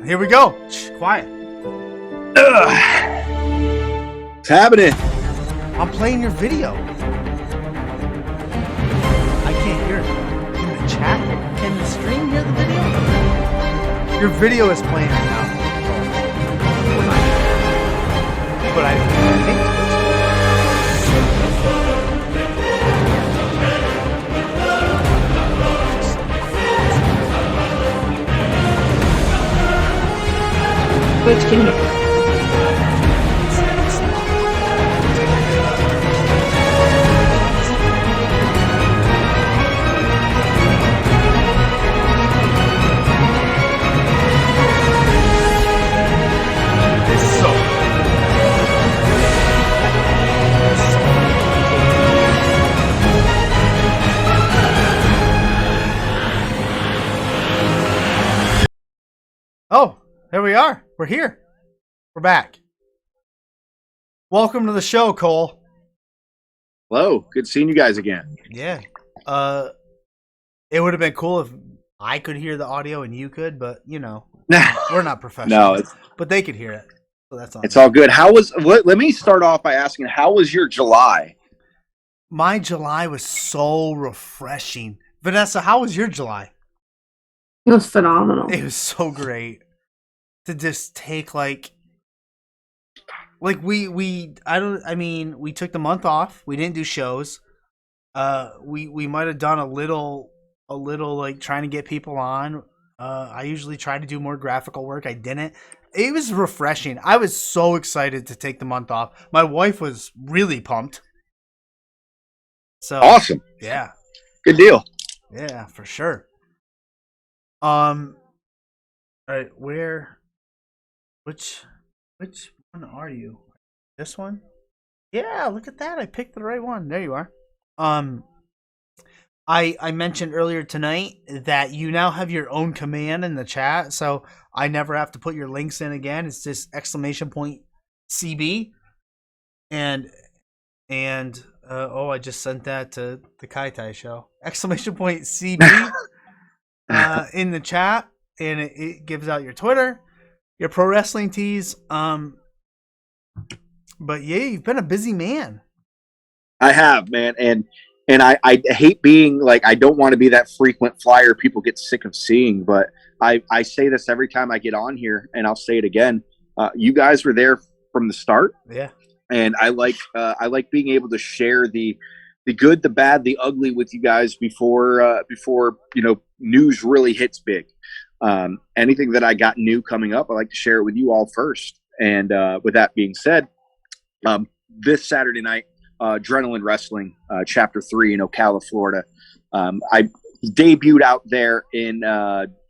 Here we go. Shh, quiet. What's happening? I'm playing your video. I can't hear it. In the chat? Can the stream hear the video? Your video is playing right now. But I think Twitch can hear. Oh, there we are. We're here. We're back. Welcome to the show, Cole. Hello. Good seeing you guys again. Yeah. It would have been cool if I could hear the audio and you could, but you know, we're not professionals. No, but they could hear it. So that's all. It's all good. Let me start off by asking, how was your July? My July was so refreshing. Vanessa, how was your July? It was phenomenal. It was so great to just take we took the month off. We didn't do shows. We might have done a little like trying to get people on. I usually try to do more graphical work. I didn't. It was refreshing. I was so excited to take the month off. My wife was really pumped. So Awesome. Yeah. Good deal. Yeah, for sure. All right, which one are you? This one? Yeah, look at that. I picked the right one. There you are. I mentioned earlier tonight that you now have your own command in the chat, so I never have to put your links in again. It's just !CB. And I just sent that to the Kai Tai show. !CB. In the chat, and it gives out your Twitter, your pro wrestling tees. But yeah, you've been a busy man. I have, man, and I hate being like, I don't want to be that frequent flyer people get sick of seeing, but I say this every time I get on here, and I'll say it again. You guys were there from the start, yeah, and I like being able to share the good, the bad, the ugly with you guys before news really hits big. Anything that I got new coming up, I like to share it with you all first. And with that being said, this Saturday night, Adrenaline Wrestling, Chapter 3 in Ocala, Florida. I debuted out there in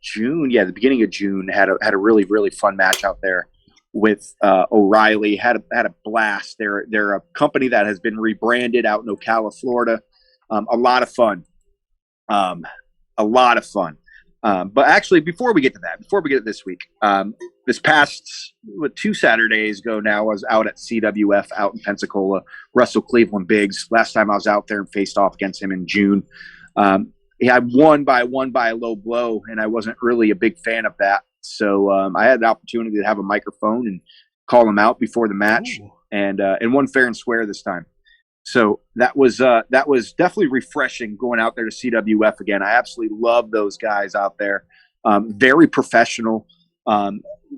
June. Yeah, the beginning of June. Had a really, really fun match out there with O'Reilly. Had a blast. They're a company that has been rebranded out in Ocala, Florida. A lot of fun. But actually, before we get to this week, this past 2 Saturdays ago now, I was out at CWF out in Pensacola, Russell Cleveland Biggs. Last time I was out there and faced off against him in June. He had won by a low blow, and I wasn't really a big fan of that. So I had the opportunity to have a microphone and call him out before the match, and won fair and square this time. So that was definitely refreshing going out there to CWF again. I absolutely love those guys out there. Very professional,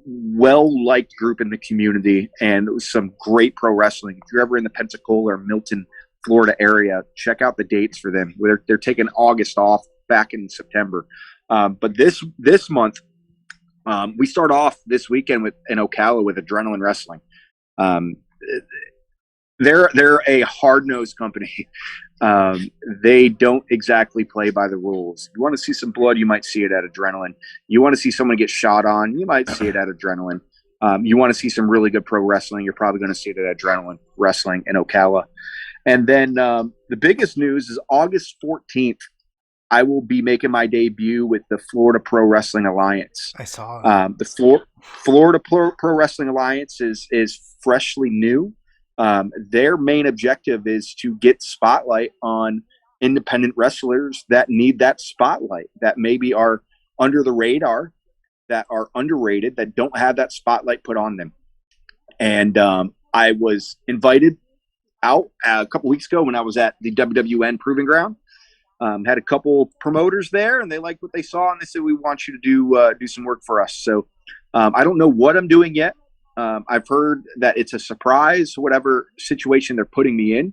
well-liked group in the community, and it was some great pro wrestling. If you're ever in the Pensacola or Milton, Florida area, check out the dates for them. They're taking August off back in September. But this month, we start off this weekend in Ocala with Adrenaline Wrestling. They're a hard-nosed company. They don't exactly play by the rules. You want to see some blood, you might see it at Adrenaline. You want to see someone get shot on, you might see it at Adrenaline. You want to see some really good pro wrestling, you're probably going to see it at Adrenaline Wrestling in Ocala. And then the biggest news is August 14th, I will be making my debut with the Florida Pro Wrestling Alliance. I saw it. The Florida Pro Wrestling Alliance is freshly new. Their main objective is to get spotlight on independent wrestlers that need that spotlight, that maybe are under the radar, that are underrated, that don't have that spotlight put on them. And I was invited out a couple weeks ago when I was at the WWN Proving Ground. Had a couple promoters there, and they liked what they saw, and they said, "We want you to do some work for us." So I don't know what I'm doing yet. I've heard that it's a surprise, whatever situation they're putting me in.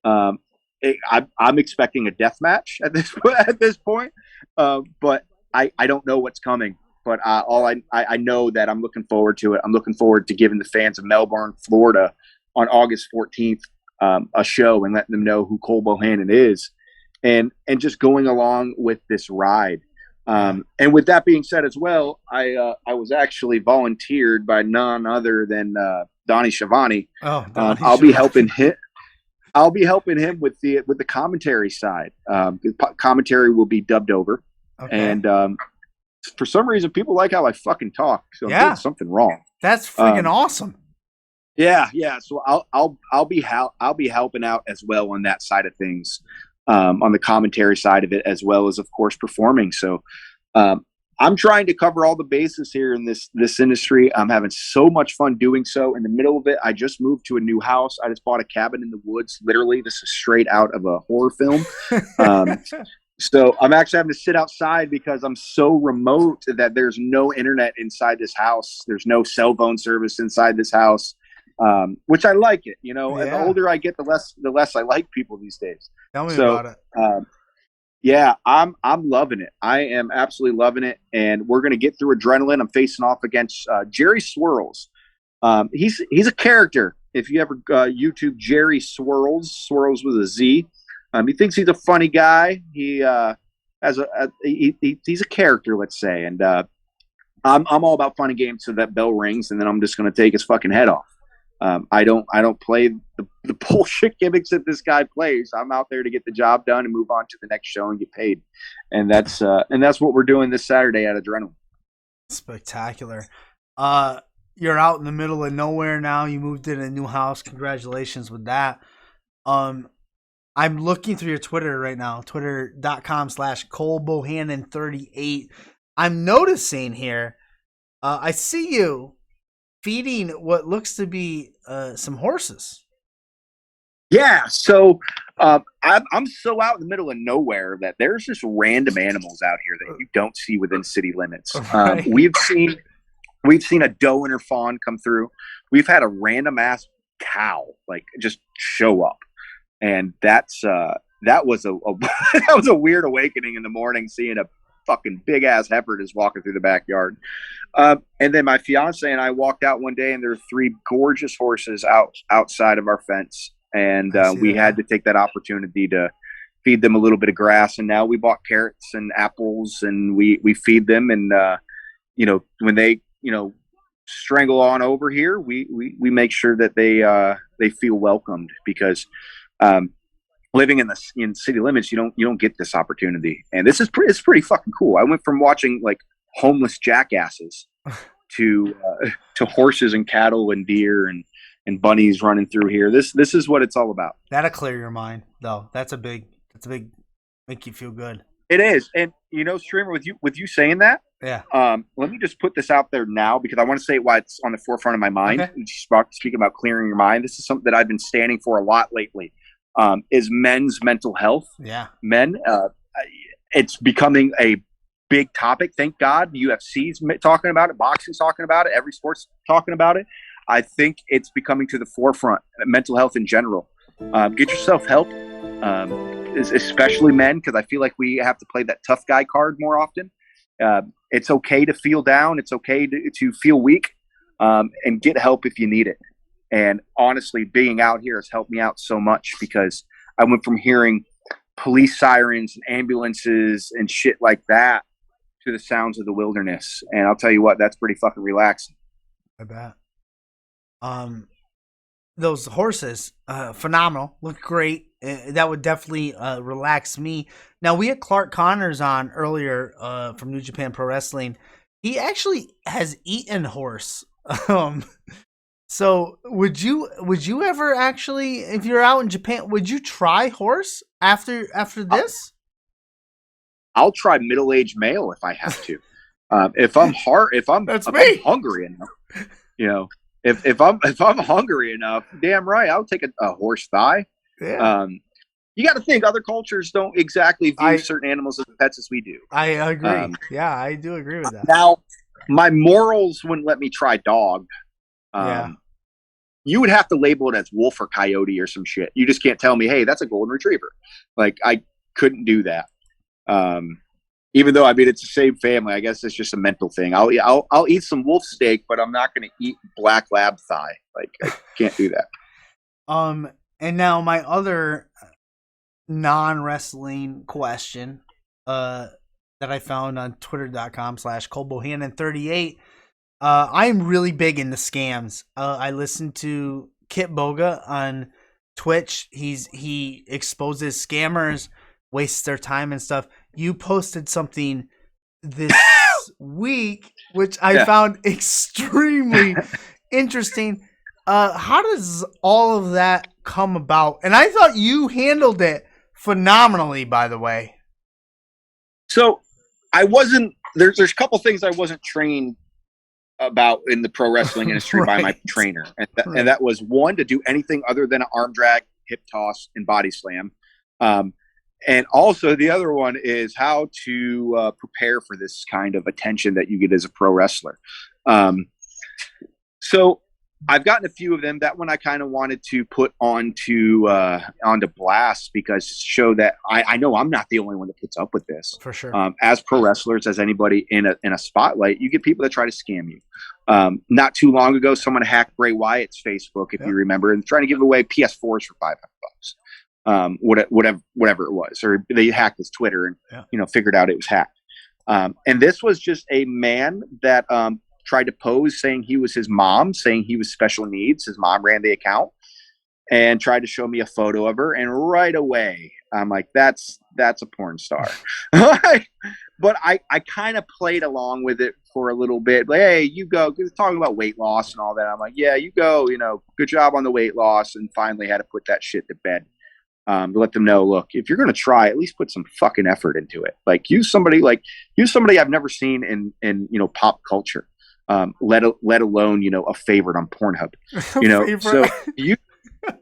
I'm expecting a death match at this point, but I don't know what's coming. But I know that I'm looking forward to it. I'm looking forward to giving the fans of Melbourne, Florida, on August 14th a show and letting them know who Cole Bohannon is, and just going along with this ride. And with that being said as well, I was actually volunteered by none other than Donnie Schiavone. Oh, I'll be helping him. I'll be helping him with the commentary side. The commentary will be dubbed over, and for some reason, people like how I fucking talk. So I'm doing something wrong. That's freaking awesome. Yeah. So I'll be helping out as well on that side of things, on the commentary side of it, as well as, of course, performing. So I'm trying to cover all the bases here in this industry. I'm having so much fun doing so. In the middle of it, I just moved to a new house. I just bought a cabin in the woods. Literally, this is straight out of a horror film. So I'm actually having to sit outside because I'm so remote that there's no internet inside this house. There's no cell phone service inside this house, which I like it. You know, and the older I get, the less I like people these days. Tell me about it. Yeah, I'm loving it. I am absolutely loving it, and we're gonna get through Adrenaline. I'm facing off against Jerry Swirls. He's a character. If you ever YouTube Jerry Swirls with a Z, he thinks he's a funny guy. He he's a character, let's say, and I'm all about funny games. So that bell rings, and then I'm just gonna take his fucking head off. I don't play the bullshit gimmicks that this guy plays. I'm out there to get the job done and move on to the next show and get paid. And that's what we're doing this Saturday at Adrenaline. Spectacular. You're out in the middle of nowhere now. You moved in a new house. Congratulations with that. I'm looking through your Twitter right now, twitter.com/Cole Bohannon 38. I'm noticing here, I see you feeding what looks to be some horses. Yeah, so I'm so out in the middle of nowhere that there's just random animals out here that you don't see within city limits. Right. We've seen a doe and her fawn come through. We've had a random ass cow like just show up, and that was a that was a weird awakening in the morning, seeing a fucking big ass heifer just walking through the backyard. And then my fiance and I walked out one day, and there were 3 gorgeous horses outside of our fence, and we had to take that opportunity to feed them a little bit of grass. And now we bought carrots and apples, and we feed them. And when they strangle on over here, we make sure that they feel welcomed, because living in city limits, you don't get this opportunity. And it's pretty fucking cool. I went from watching like homeless jackasses to horses and cattle and deer and bunnies running through here. This is what it's all about. That'll clear your mind, though. That's a big make you feel good. It is. And Streamer, with you saying that, yeah. Let me just put this out there now, because I want to say why it's on the forefront of my mind. Okay. Speaking about clearing your mind, this is something that I've been standing for a lot lately. Is men's mental health. Yeah. Men, it's becoming a big topic. Thank God UFC's talking about it, boxing's talking about it, every sport's talking about it. I think it's becoming to the forefront, mental health in general. Get yourself help, especially men, because I feel like we have to play that tough guy card more often. It's okay to feel down. It's okay to feel weak, and get help if you need it. And honestly, being out here has helped me out so much, because I went from hearing police sirens and ambulances and shit like that to the sounds of the wilderness. And I'll tell you what, that's pretty fucking relaxing. I bet. Those horses, phenomenal, look great. That would definitely relax me. Now, we had Clark Connors on earlier from New Japan Pro Wrestling. He actually has eaten horse. So would you ever actually, if you're out in Japan, would you try horse after this? I'll try middle-aged male if I have to. If I'm That's if I'm me. hungry enough, you know, if I'm hungry enough, damn right, I'll take a horse thigh. Yeah. Um, you got to think other cultures don't exactly view I certain animals as pets as we do. I agree. Um, Yeah, I do agree with that. now, my morals wouldn't let me try dog. Yeah. Um, you would have to label it as wolf or coyote or some shit. You just can't tell me, hey, that's a golden retriever. Like I couldn't do that. Um, even though I mean it's the same family, I guess it's just a mental thing. I'll eat some wolf steak, but I'm not going to eat black lab thigh. Like I can't do that. And now my other non-wrestling question, that I found on twitter.com/Cole Bohannon 38. I'm really big into scams. I listen to Kit Boga on Twitch. He exposes scammers, wastes their time and stuff. You posted something this week, which I Yeah. found extremely interesting. How does all of that come about? And I thought you handled it phenomenally, by the way. So I wasn't there's a couple things I wasn't trained about in the pro wrestling industry by my Right. trainer, Right. and that was one to do anything other than an arm drag, hip toss, and body slam. And also the other one is how to prepare for this kind of attention that you get as a pro wrestler. So I've gotten a few of them. That one I kind of wanted to put onto blast because show that I know I'm not the only one that puts up with this. For sure. As pro wrestlers, as anybody in a spotlight, you get people that try to scam you. Not too long ago, someone hacked Bray Wyatt's Facebook, if you remember, and trying to give away PS4s for $500. Whatever it was, or they hacked his Twitter and figured out it was hacked. And this was just a man that tried to pose saying he was his mom, saying he was special needs. His mom ran the account and tried to show me a photo of her. And right away, I'm like, that's a porn star. But I kind of played along with it for a little bit. Like, hey, you go. Talking about weight loss and all that. I'm like, yeah, you go. Good job on the weight loss. And finally had to put that shit to bed. To let them know, look, if you're going to try, at least put some fucking effort into it. Like use somebody I've never seen in pop culture. Let alone a favorite on Pornhub. So you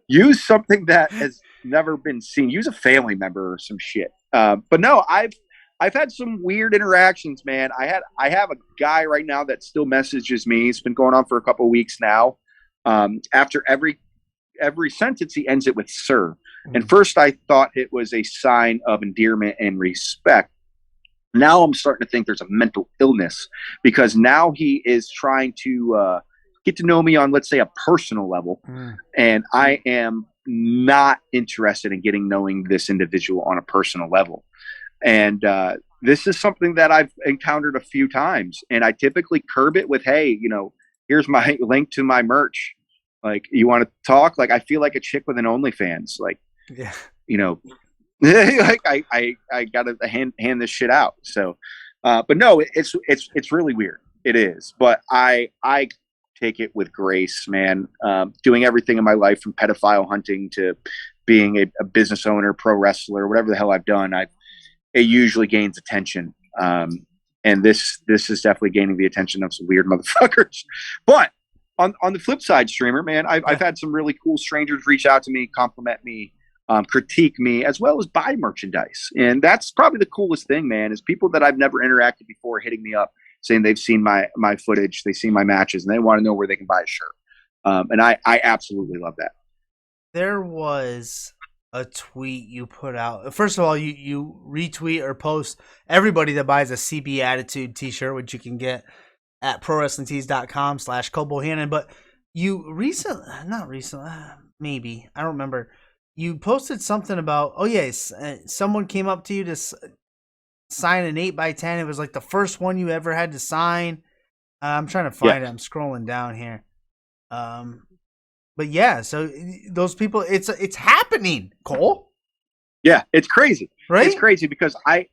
use something that has never been seen. Use a family member or some shit. But no, I've had some weird interactions, man. I have a guy right now that still messages me. It's been going on for a couple of weeks now. After every sentence, he ends it with "sir." And first, I thought it was a sign of endearment and respect. Now I'm starting to think there's a mental illness because now he is trying to get to know me on, let's say, a personal level. And I am not interested in knowing this individual on a personal level. And this is something that I've encountered a few times. And I typically curb it with, hey, here's my link to my merch. Like, you want to talk? Like, I feel like a chick with an OnlyFans. Like, like I gotta hand this shit out. So, but no, it's really weird. It is, but I take it with grace, man. Doing everything in my life from pedophile hunting to being a business owner, pro wrestler, whatever the hell I've done, it usually gains attention. And this is definitely gaining the attention of some weird motherfuckers. But on the flip side, streamer, man, I've had some really cool strangers reach out to me, compliment me, critique me, as well as buy merchandise. And that's probably the coolest thing, man, is people that I've never interacted before hitting me up saying they've seen my footage, they've seen my matches, and they want to know where they can buy a shirt. And I absolutely love that. There was a tweet you put out. First of all, you retweet or post everybody that buys a CB Attitude t-shirt, which you can get at prowrestlingtees.com/Cole Bohannon. But you maybe, I don't remember. You posted something about, someone came up to you to sign an 8x10. It was like the first one you ever had to sign. I'm trying to find it. I'm scrolling down here. But yeah, so those people, it's happening, Cole. Yeah, it's crazy. Right? It's crazy because I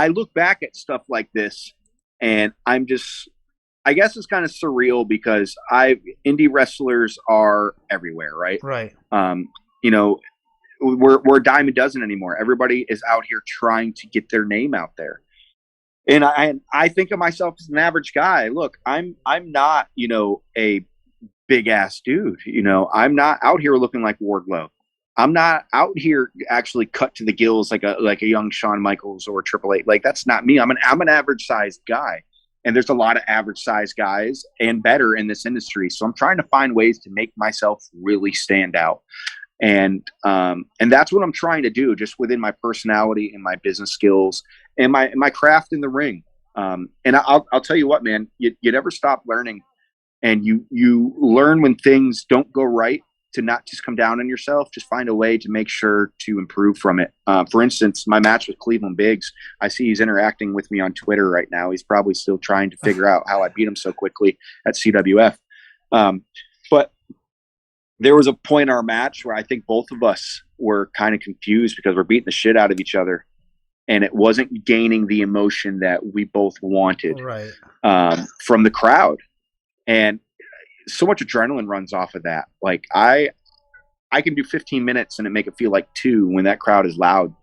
look back at stuff like this and I'm just, I guess it's kind of surreal because indie wrestlers are everywhere, right? Right. We're a dime a dozen anymore. Everybody is out here trying to get their name out there. And I think of myself as an average guy. Look, I'm not, a big ass dude. I'm not out here looking like Wardlow. I'm not out here actually cut to the gills like a young Shawn Michaels or Triple H. Like, that's not me. I'm an average sized guy. And there's a lot of average sized guys and better in this industry. So I'm trying to find ways to make myself really stand out. And that's what I'm trying to do, just within my personality and my business skills and my craft in the ring. And I'll tell you what, man, you never stop learning, and you learn when things don't go right, to not just come down on yourself, just find a way to make sure to improve from it. For instance, my match with Cleveland Biggs, I see he's interacting with me on Twitter right now. He's probably still trying to figure out how I beat him so quickly at CWF. But there was a point in our match where I think both of us were kind of confused because we're beating the shit out of each other, and it wasn't gaining the emotion that we both wanted from the crowd. And so much adrenaline runs off of that. Like, I can do 15 minutes and it make it feel like 2 when that crowd is loud.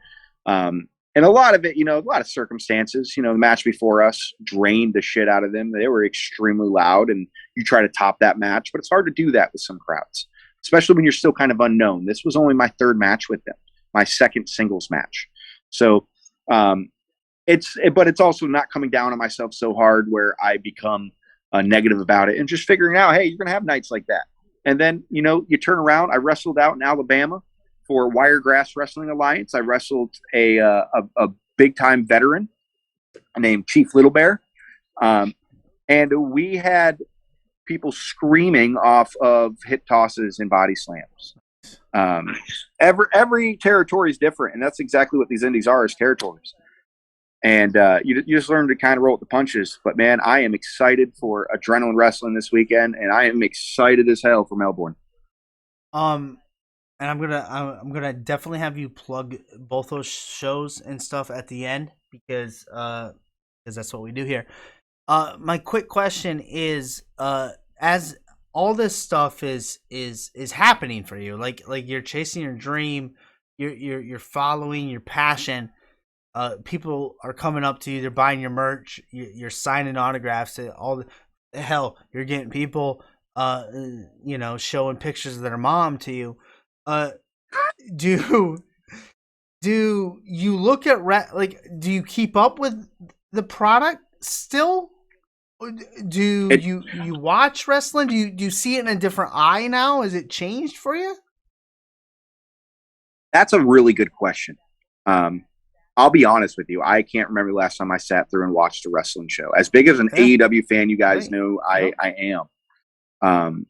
And a lot of it, a lot of circumstances, the match before us drained the shit out of them. They were extremely loud, and you try to top that match, but it's hard to do that with some crowds, especially when you're still kind of unknown. This was only my 3rd match with them, my 2nd singles match. So, but it's also not coming down on myself so hard where I become negative about it, and just figuring out, hey, you're going to have nights like that. And then, you turn around. I wrestled out in Alabama for Wiregrass Wrestling Alliance. I wrestled a big time veteran named Chief Little Bear. And we had people screaming off of hip tosses and body slams. Every territory is different, and that's exactly what these indies are, is territories. And you just learn to kind of roll with the punches. But, man, I am excited for Adrenaline Wrestling this weekend, and I am excited as hell for Melbourne. And I'm gonna definitely have you plug both those shows and stuff at the end, because that's what we do here. My quick question is, as all this stuff is happening for you, like you're chasing your dream, you're following your passion. People are coming up to you, they're buying your merch, you're signing autographs, hell, you're getting people, showing pictures of their mom to you. Do you look at do you keep up with the product still? Do you watch wrestling? Do you see it in a different eye now? Has it changed for you? That's a really good question. I'll be honest with you. I can't remember the last time I sat through and watched a wrestling show. As big as an AEW fan you guys know I am.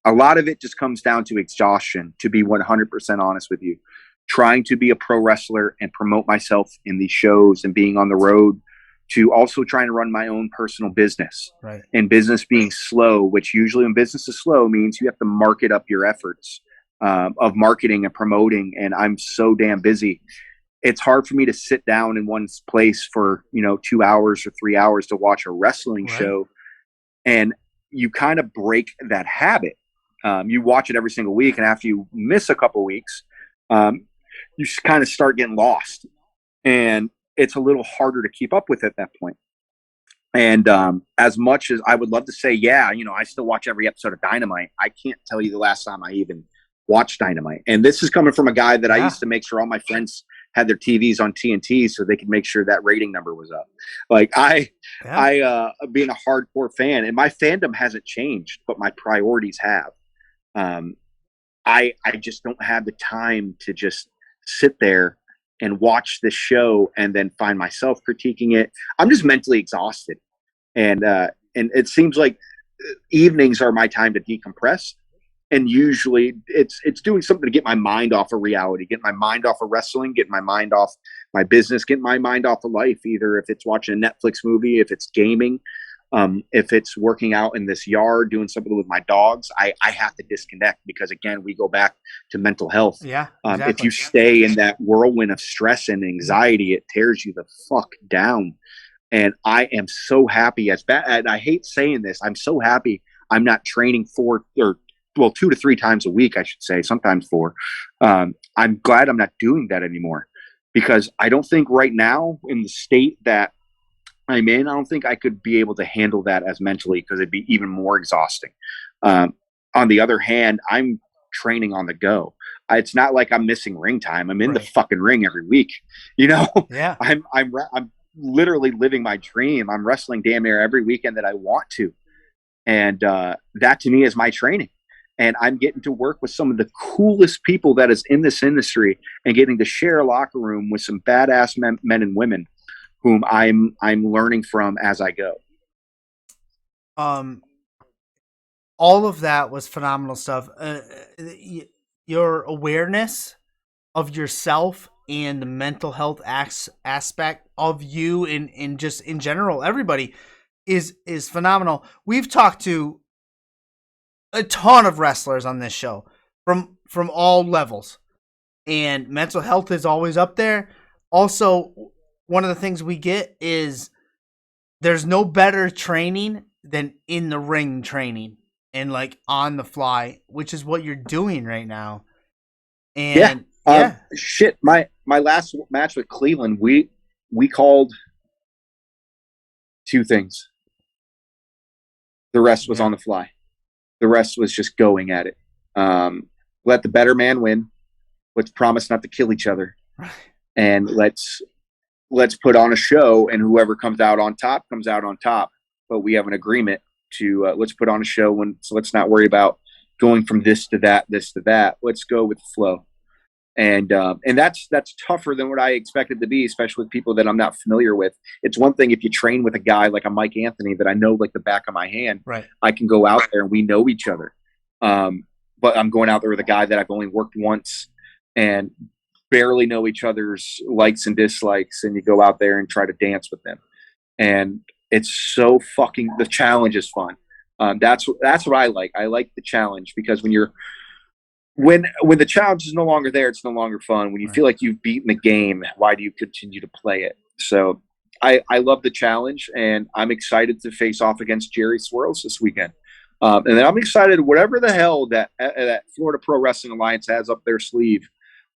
A lot of it just comes down to exhaustion, to be 100% honest with you. Trying to be a pro wrestler and promote myself in these shows and being on the road, to also trying to run my own personal business. Right. And business being slow, which usually when business is slow means you have to market up your efforts of marketing and promoting. And I'm so damn busy. It's hard for me to sit down in one place for, 2 hours or 3 hours to watch a wrestling show. And you kind of break that habit. You watch it every single week, and after you miss a couple weeks, you kind of start getting lost, and it's a little harder to keep up with at that point. And as much as I would love to say, I still watch every episode of Dynamite, I can't tell you the last time I even watched Dynamite. And this is coming from a guy that I used to make sure all my friends had their TVs on TNT so they could make sure that rating number was up. Like, I being a hardcore fan, and my fandom hasn't changed, but my priorities have. I just don't have the time to just sit there and watch this show and then find myself critiquing it. I'm just mentally exhausted. And it seems like evenings are my time to decompress. And usually it's doing something to get my mind off of reality, get my mind off of wrestling, get my mind off my business, get my mind off of life, either if it's watching a Netflix movie, if it's gaming, if it's working out in this yard, doing something with my dogs. I have to disconnect, because, again, we go back to mental health. Yeah, exactly. If you stay in that whirlwind of stress and anxiety, it tears you the fuck down. And I am so happy, and I hate saying this, I'm so happy I'm not training 2 to 3 times a week, I should say, sometimes 4. I'm glad I'm not doing that anymore, because I don't think right now, in the state that I'm in, I don't think I could be able to handle that as mentally because it'd be even more exhausting. Um, on the other hand, I'm training on the go. It's not like I'm missing ring time. I'm in the fucking ring every week. You know, Yeah. I'm literally living my dream. I'm wrestling damn near every weekend that I want to, and that to me is my training. And I'm getting to work with some of the coolest people that is in this industry, and getting to share a locker room with some badass men and women whom I'm learning from as I go. All of that was phenomenal stuff. Your awareness of yourself and the mental health aspect of you and just in general, everybody is phenomenal. We've talked to a ton of wrestlers on this show from all levels, and mental health is always up there. Also, one of the things we get is there's no better training than in the ring training and like on the fly, which is what you're doing right now. And shit, my last match with Cleveland, we called two things. The rest was on the fly. The rest was just going at it. Let the better man win. Let's promise not to kill each other, and let's put on a show. And whoever comes out on top comes out on top. But we have an agreement to let's put on a show. So let's not worry about going from this to that, this to that. Let's go with the flow. And that's tougher than what I expected to be, especially with people that I'm not familiar with. It's one thing if you train with a guy like a Mike Anthony that I know like the back of my hand. Right. I can go out there and we know each other. But I'm going out there with a guy that I've only worked once and barely know each other's likes and dislikes, and you go out there and try to dance with them. And it's so fucking, the challenge is fun. That's what I like. I like the challenge, because when the challenge is no longer there, it's no longer fun. When you feel like you've beaten the game, why do you continue to play it? So I love the challenge, and I'm excited to face off against Jerry Swirls this weekend. And then I'm excited, whatever the hell that Florida Pro Wrestling Alliance has up their sleeve.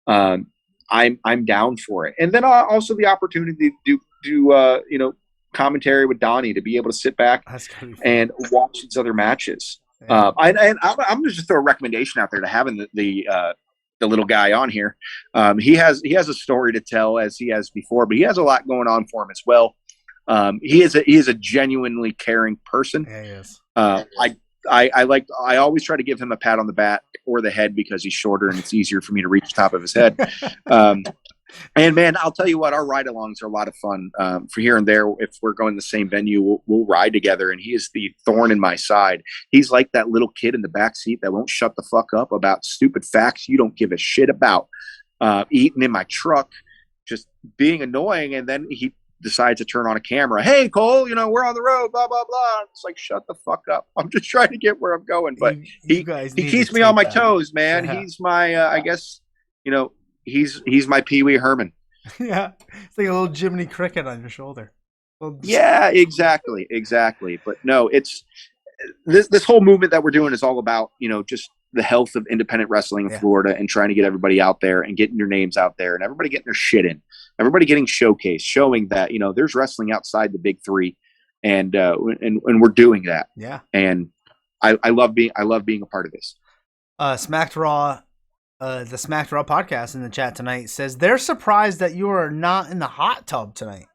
I'm down for it. And then also the opportunity to do commentary with Donnie, to be able to sit back and watch these other matches. Yeah. I'm going to just throw a recommendation out there to having the little guy on here. He has a story to tell, as he has before, but he has a lot going on for him as well. He is a genuinely caring person. Yeah, he is. I always try to give him a pat on the back or the head, because he's shorter and it's easier for me to reach the top of his head. And man, I'll tell you what, our ride-alongs are a lot of fun. For here and there, if we're going to the same venue, we'll ride together. And he is the thorn in my side. He's like that little kid in the back seat that won't shut the fuck up about stupid facts you don't give a shit about. Eating in my truck, just being annoying, and then he decides to turn on a camera. Hey, Cole, we're on the road, blah, blah, blah. It's like, shut the fuck up. I'm just trying to get where I'm going. But he keeps me on my toes, man. Yeah. He's my, I guess, he's my Pee Wee Herman. Yeah. It's like a little Jiminy Cricket on your shoulder. Yeah, exactly. But no, it's this whole movement that we're doing is all about, just the health of independent wrestling in Florida, and trying to get everybody out there and getting your names out there, and everybody getting their shit in, everybody getting showcased, showing that, there's wrestling outside the big three, and we're doing that. Yeah. And I love being a part of this. Smacked Raw, the Smacked Raw podcast in the chat tonight says they're surprised that you are not in the hot tub tonight.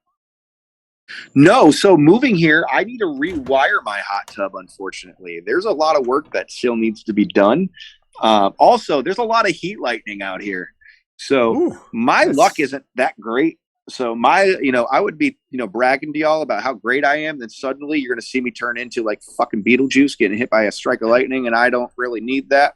No, so moving here, I need to rewire my hot tub, unfortunately. There's a lot of work that still needs to be done. Also, there's a lot of heat lightning out here. So my luck isn't that great. So I would be, bragging to y'all about how great I am. Then suddenly you're going to see me turn into like fucking Beetlejuice getting hit by a strike of lightning, and I don't really need that.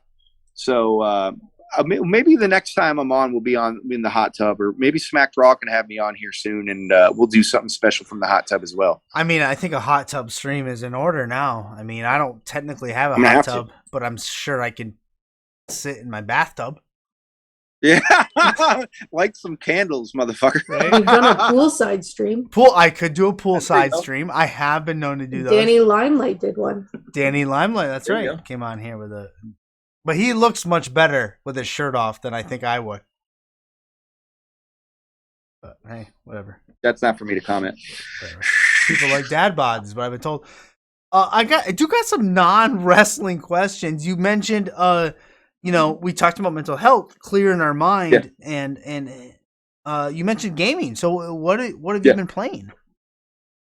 So maybe the next time I'm on, we'll be in the hot tub, or maybe Smacked Raw can have me on here soon, and we'll do something special from the hot tub as well. I mean, I think a hot tub stream is in order now. I mean, I don't technically have a hot tub, but I'm sure I can sit in my bathtub. Yeah, like some candles, motherfucker. Right? You've done a poolside stream. I could do a poolside stream. I have been known to do those. Danny Limelight did one. Danny Limelight, that's right. Came on here with but he looks much better with his shirt off than I think I would. But hey, whatever. That's not for me to comment. people like dad bods, is what I've been told. I do got some non-wrestling questions. You mentioned, we talked about mental health, clearing our Yeah. mind, and you mentioned gaming. So what have you Yeah. been playing?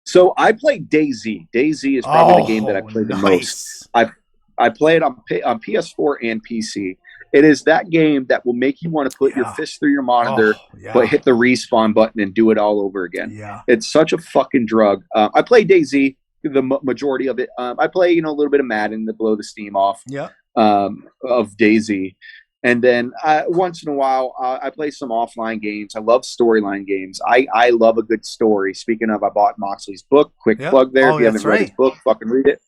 So I play DayZ. DayZ is probably the game that I Oh, play the most. nice. I play it on PS4 and PC. It is that game that will make you want to put your Yeah. fist through your monitor, Oh, but yeah. hit the respawn button and do it all over again. Yeah. It's such a fucking drug. I play DayZ the majority of it. I play a little bit of Madden to blow the steam off Yeah. of DayZ. And then once in a while, I play some offline games. I love storyline games. I love a good story. Speaking of, I bought Moxley's book. Quick Yeah. plug there. Oh, If you haven't that's read his right. book, fucking read it.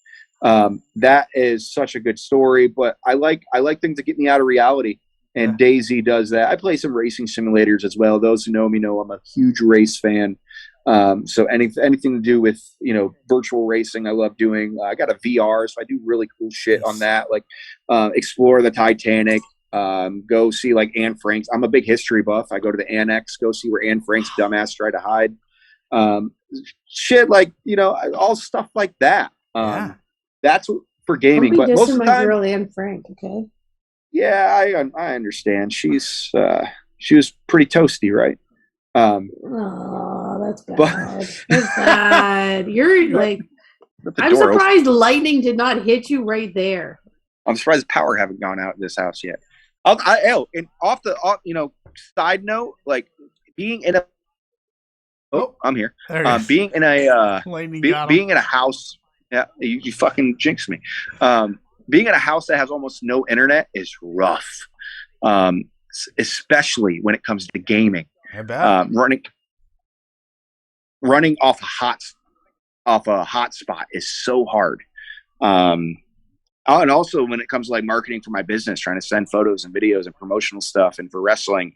That is such a good story. But I like things that get me out of reality. And Yeah. DayZ does that. I play some racing simulators as well. Those who know me know I'm a huge race fan. So anything to do with virtual racing, I love doing. I got a VR, so I do really cool shit on that, like explore the Titanic. Go see like Anne Frank's. I'm a big history buff. I go to the Annex, go see where Anne Frank's dumbass tried to hide. Shit like all stuff like that. Yeah. That's for gaming. Don't be But most dissing of the my time, girl Anne Frank, okay? yeah, I understand. She was pretty toasty, right? Oh, that's But bad. That's bad. You're like, the I'm door surprised lightning did not hit you right there. I'm surprised the power haven't gone out in this house yet. And side note, like being in a I'm here. There it is. Being in a Lightning got him. being in a house, yeah, you fucking jinxed me. Being in a house that has almost no internet is rough, especially when it comes to gaming. I bet. Running off a hotspot is so hard. And also when it comes to like marketing for my business, trying to send photos and videos and promotional stuff, and for wrestling,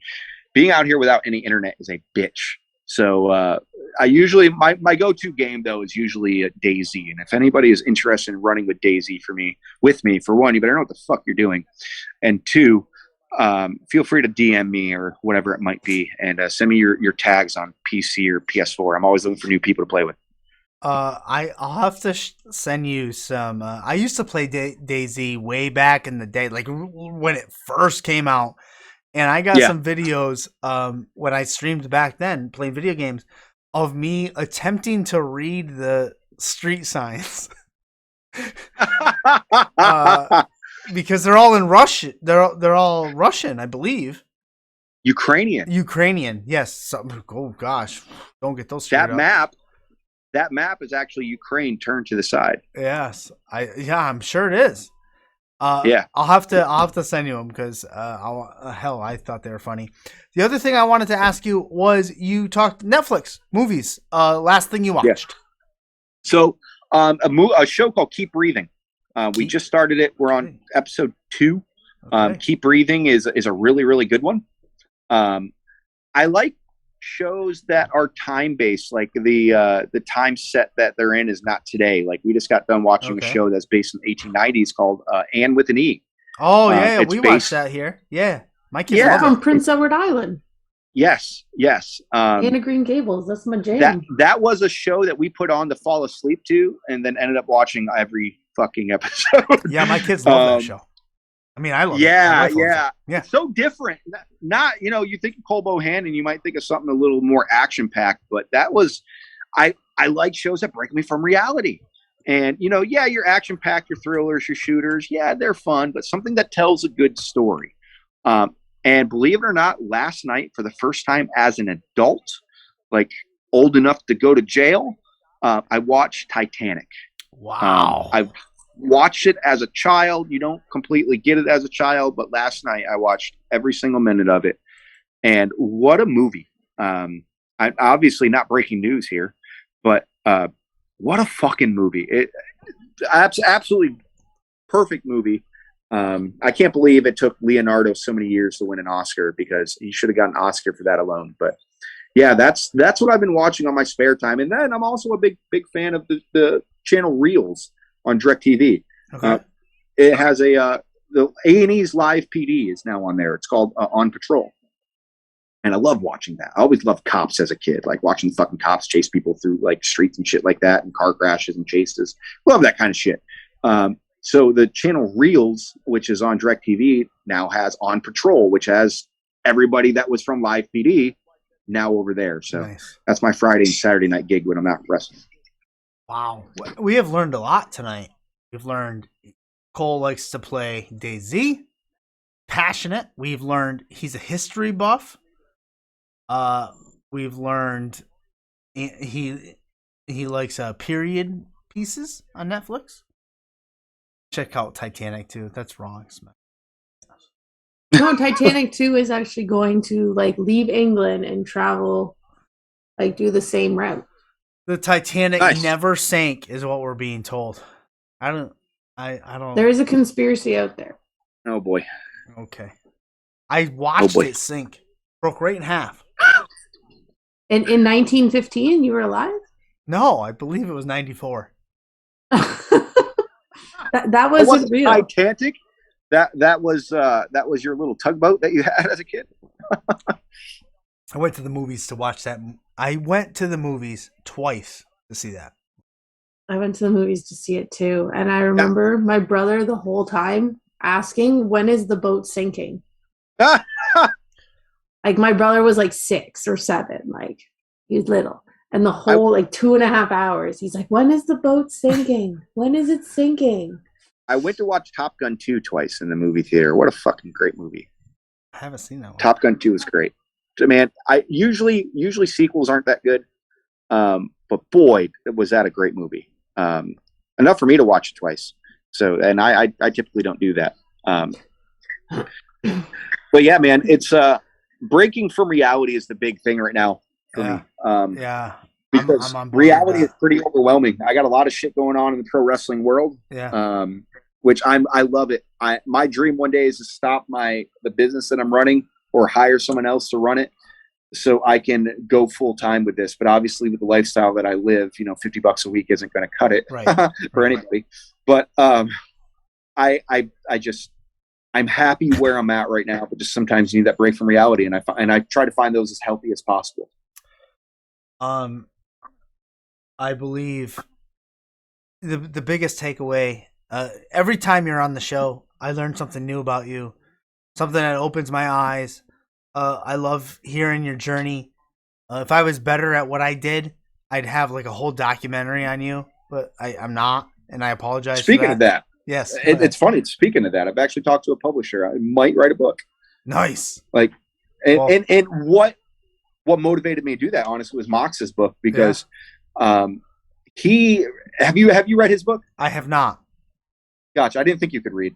being out here without any internet is a bitch. So I usually my go-to game though is usually a DayZ. And if anybody is interested in running with DayZ with me, for one, you better know what the fuck you're doing, and two, feel free to DM me or whatever it might be, and send me your tags on PC or PS4. I'm always looking for new people to play with. I'll have to send you some. I used to play DayZ way back in the day, like when it first came out, and I got some videos when I streamed back then playing video games of me attempting to read the street signs because they're all in Russian. They're all Russian, I believe. Ukrainian, yes. Oh gosh, don't get those straight up. That map is actually Ukraine turned to the side. Yes, I'm sure it is. Yeah, I'll have to send you them because I thought they were funny. The other thing I wanted to ask you was you talked Netflix movies. Last thing you watched? Yeah. So a show called Keep Breathing. We just started it. We're on episode 2. Okay. Keep Breathing is a really, really good one. I like shows that are time based, like the time set that they're in is not today. Like we just got done watching a show that's based in the 1890s called Anne with an E. Oh yeah, we watched that here. Yeah, my kids love from Prince Edward Island. Yes. Anne of Green Gables. That's my jam. That was a show that we put on to fall asleep to, and then ended up watching every fucking episode. Yeah, my kids love that show. I mean, I love it. Yeah. It's so different. Not, you think of Cole Bohannon, you might think of something a little more action packed, but that was, I like shows that break me from reality. And, your action packed, your thrillers, your shooters, yeah, they're fun, but something that tells a good story. And believe it or not, last night, for the first time as an adult, like old enough to go to jail, I watched Titanic. Wow. I've watched it as a child. You don't completely get it as a child, but last night I watched every single minute of it. And what a movie. I'm obviously not breaking news here, but what a fucking movie. Absolutely perfect movie. I can't believe it took Leonardo so many years to win an Oscar, because he should have gotten an Oscar for that alone. But yeah, that's what I've been watching on my spare time. And then I'm also a big fan of the channel Reels on DirecTV. Okay. It has the A&E's live PD is now on there. It's called On Patrol. And I love watching that. I always loved cops as a kid, like watching fucking cops chase people through like streets and shit like that, and car crashes and chases. Love that kind of shit. So the channel Reels, which is on DirecTV, now has On Patrol, which has everybody that was from Live PD now over there. So Nice. that's my Friday and Saturday night gig when I'm out wrestling. Wow. We have learned a lot tonight. We've learned Cole likes to play DayZ. Passionate. We've learned he's a history buff. We've learned he likes period pieces on Netflix. Check out Titanic too. That's wrong. No, Titanic 2 is actually going to like leave England and travel, like do the same route. The Titanic Nice. never sank, is what we're being told. I don't. There is a conspiracy out there. Oh boy. Okay. I watched it sink. Broke right in half. In 1915, you were alive? No, I believe it was 94. that wasn't real. Titanic. That was your little tugboat that you had as a kid. I went to the movies to watch that. I went to the movies twice to see that. I went to the movies to see it too, and I remember my brother the whole time asking, "When is the boat sinking?" Like my brother was like 6 or 7, like he's little, and the whole like 2.5 hours, he's like, "When is the boat sinking? When is it sinking?" I went to watch Top Gun 2 twice in the movie theater. What a fucking great movie! I haven't seen that one. Top Gun 2 is great. So, man, I usually sequels aren't that good, but boy, was that a great movie. Enough for me to watch it twice. So, and I typically don't do that. But yeah, man, it's breaking from reality is the big thing right now for me. Yeah. Because I'm on board reality with is pretty overwhelming. I got a lot of shit going on in the pro wrestling world. Yeah. Which I love it. My dream one day is to stop the business that I'm running or hire someone else to run it so I can go full time with this. But obviously with the lifestyle that I live, $50 a week isn't going to cut it for anybody. But I'm happy where I'm at right now, but just sometimes you need that break from reality. And I try to find those as healthy as possible. I believe the biggest takeaway, every time you're on the show, I learn something new about you, something that opens my eyes. I love hearing your journey. If I was better at what I did, I'd have like a whole documentary on you, but I'm not, and I apologize. Speaking of that, yes, it's funny. Speaking of that, I've actually talked to a publisher. I might write a book. Nice. Like, and what motivated me to do that, honestly, was Mox's book, because have you read his book? I have not. Gotcha. I didn't think you could read.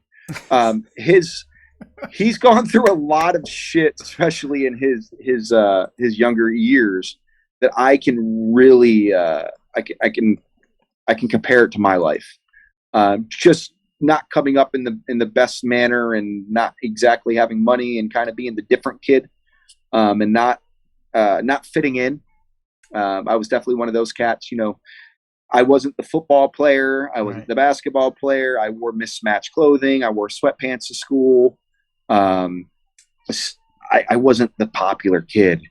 He's gone through a lot of shit, especially in his younger years, that I can really I can compare it to my life. Just not coming up in the best manner, and not exactly having money, and kind of being the different kid, and not fitting in. I was definitely one of those cats. I wasn't the football player. I wasn't the basketball player. I wore mismatched clothing. I wore sweatpants to school. I wasn't the popular kid,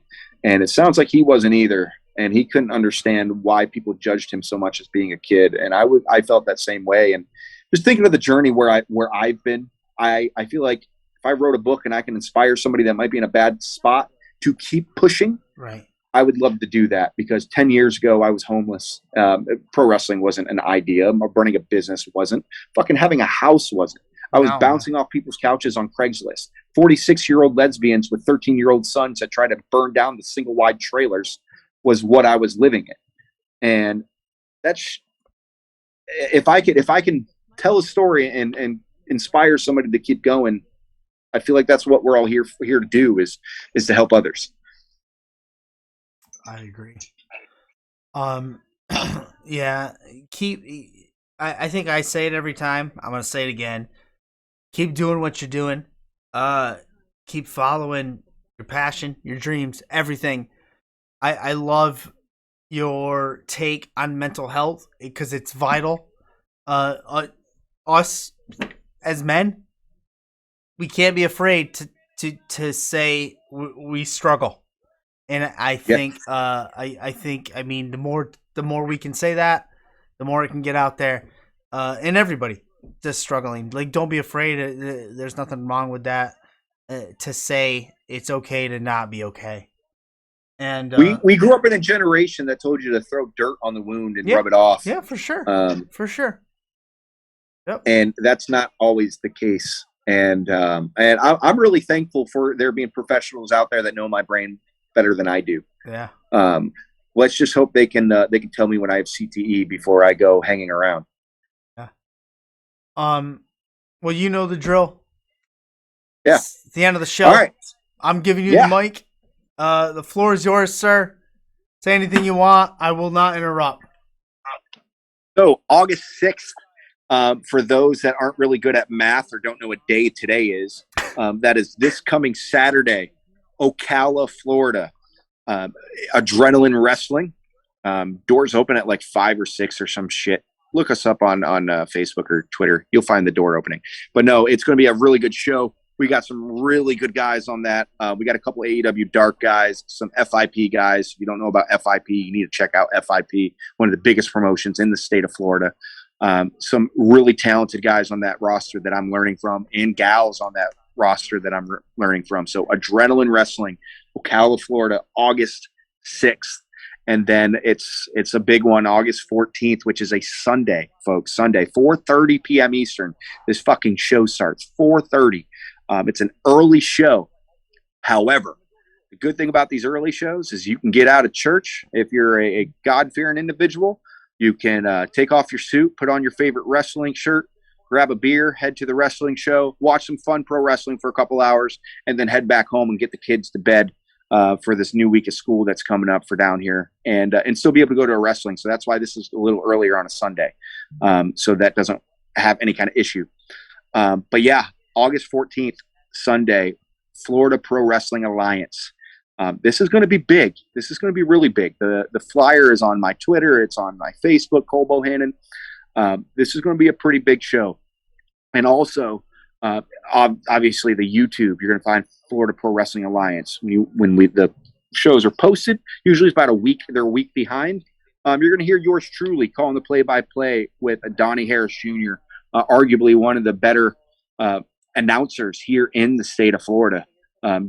and it sounds like he wasn't either. And he couldn't understand why people judged him so much as being a kid. And I felt that same way. And just thinking of the journey where I've been, I feel like if I wrote a book and I can inspire somebody that might be in a bad spot to keep pushing, I would love to do that, because 10 years ago I was homeless. Pro wrestling wasn't an idea. Running a business wasn't. Fucking having a house wasn't. I was bouncing off people's couches on Craigslist. 46-year-old lesbians with 13-year-old sons that tried to burn down the single wide trailers was what I was living in. And that's, if I can tell a story and inspire somebody to keep going, I feel like that's what we're all here to do, is to help others. I agree. Yeah, I think I say it every time. I'm going to say it again. Keep doing what you're doing. Keep following your passion, your dreams, everything. I love your take on mental health, because it's vital. Us as men, we can't be afraid to say we struggle. And I Yeah. think I think I mean the more we can say that, the more it can get out there. And everybody just struggling. Like, don't be afraid. There's nothing wrong with that. To say it's okay to not be okay. And We grew up in a generation that told you to throw dirt on the wound and yeah, rub it off. yeah, for sure, for sure. Yep. And that's not always the case. And I'm really thankful for there being professionals out there that know my brain better than I do. Yeah. Let's just hope they can tell me when I have CTE before I go hanging around. Yeah. Well, you know the drill. Yeah. It's the end of the show. All right. I'm giving you the mic. The floor is yours, sir. Say anything you want. I will not interrupt. So August 6th, for those that aren't really good at math or don't know what day today is, that is this coming Saturday, Ocala, Florida. Adrenaline Wrestling. Doors open at like 5 or 6 or some shit. Look us up on Facebook or Twitter. You'll find the door opening. But no, it's going to be a really good show. We got some really good guys on that. We got a couple of AEW Dark guys, some FIP guys. If you don't know about FIP, you need to check out FIP, one of the biggest promotions in the state of Florida. Some really talented guys on that roster that I'm learning from, and gals on that roster that I'm learning from. So Adrenaline Wrestling, Ocala, Florida, August 6th. And then it's a big one, August 14th, which is a Sunday, folks. Sunday, 4:30 p.m. Eastern. This fucking show starts 4:30. It's an early show. However, the good thing about these early shows is you can get out of church if you're a God-fearing individual. You can take off your suit, put on your favorite wrestling shirt, grab a beer, head to the wrestling show, watch some fun pro wrestling for a couple hours, and then head back home and get the kids to bed for this new week of school that's coming up for down here, and still be able to go to a wrestling. So that's why this is a little earlier on a Sunday, so that doesn't have any kind of issue. But yeah, August 14th, Sunday, Florida Pro Wrestling Alliance. This is going to be big. This is going to be really big. The flyer is on my Twitter. It's on my Facebook, Cole Bohannon. This is going to be a pretty big show. And also, obviously, the YouTube, you're going to find Florida Pro Wrestling Alliance. When the shows are posted, usually it's about a week. They're a week behind. You're going to hear yours truly calling the play-by-play with Donnie Harris Jr., arguably one of the better announcers here in the state of Florida,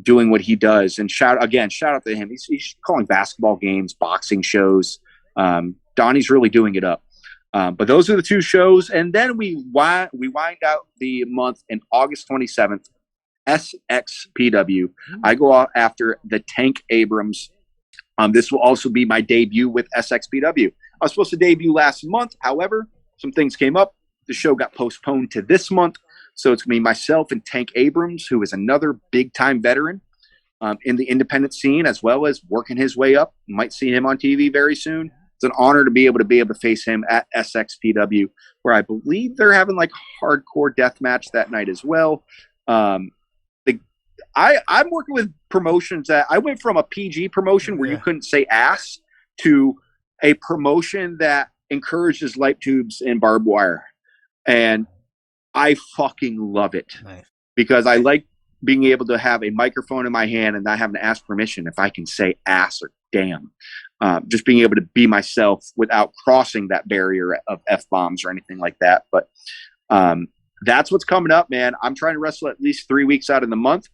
doing what he does. And shout out to him. He's calling basketball games, boxing shows. Donnie's really doing it up. But those are the two shows. And then we wind out the month in August 27th, SXPW. I go out after the Tank Abrams. This will also be my debut with SXPW. I was supposed to debut last month. However, some things came up. The show got postponed to this month. So it's going to be myself and Tank Abrams, who is another big-time veteran in the independent scene, as well as working his way up. You might see him on TV very soon. It's an honor to be able to face him at SXPW, where I believe they're having like hardcore death match that night as well. I'm working with promotions that I went from a PG promotion where you couldn't say ass to a promotion that encourages light tubes and barbed wire. And I fucking love it. Nice. Because I like being able to have a microphone in my hand and not having to ask permission if I can say ass or damn. Just being able to be myself without crossing that barrier of F-bombs or anything like that. But that's what's coming up, man. I'm trying to wrestle at least 3 weeks out of the month.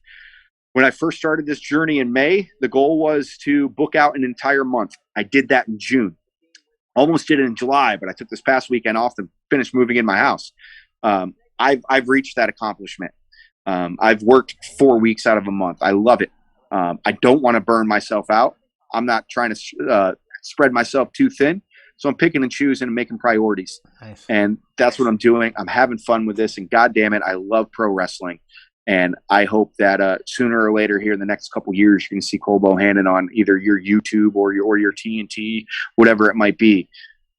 When I first started this journey in May, the goal was to book out an entire month. I did that in June. Almost did it in July, but I took this past weekend off to finish moving in my house. I've reached that accomplishment. I've worked 4 weeks out of a month. I love it. I don't want to burn myself out. I'm not trying to spread myself too thin. So I'm picking and choosing and making priorities. Nice. And that's what I'm doing. I'm having fun with this. And God damn it, I love pro wrestling. And I hope that sooner or later here in the next couple years, you're going to see Cole Bohannon on either your YouTube or your TNT, whatever it might be.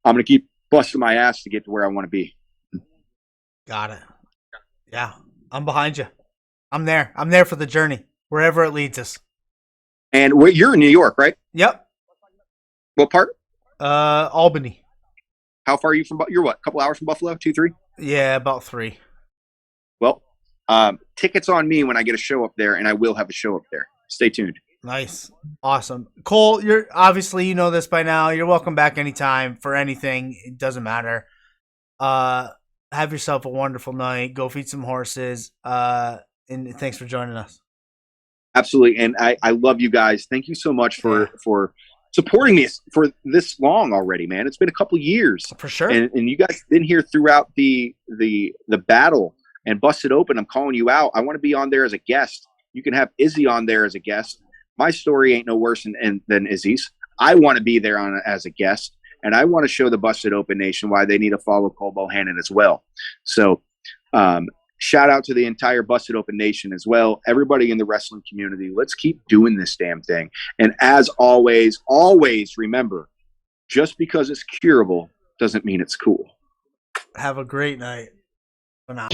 I'm going to keep busting my ass to get to where I want to be. Got it. Yeah, I'm behind you. I'm there. I'm there for the journey, wherever it leads us. And you're in New York, right? Yep. What part? Albany. How far are you from? You're what? A couple hours from Buffalo? 2, 3? Yeah, about 3. Well, tickets on me when I get a show up there, and I will have a show up there. Stay tuned. Nice. Awesome. Cole, you're obviously, you know this by now. You're welcome back anytime for anything. It doesn't matter. Uh, have yourself a wonderful night. Go feed some horses. And thanks for joining us. Absolutely. And I love you guys. Thank you so much Yeah. for supporting me for this long already, man. It's been a couple years. For sure. And you guys been here throughout the battle and Busted Open. I'm calling you out. I want to be on there as a guest. You can have Izzy on there as a guest. My story ain't no worse than Izzy's. I want to be there as a guest. And I want to show the Busted Open Nation why they need to follow Cole Bohannon as well. So shout out to the entire Busted Open Nation as well. Everybody in the wrestling community, let's keep doing this damn thing. And as always, always remember, just because it's curable doesn't mean it's cool. Have a great night. For now.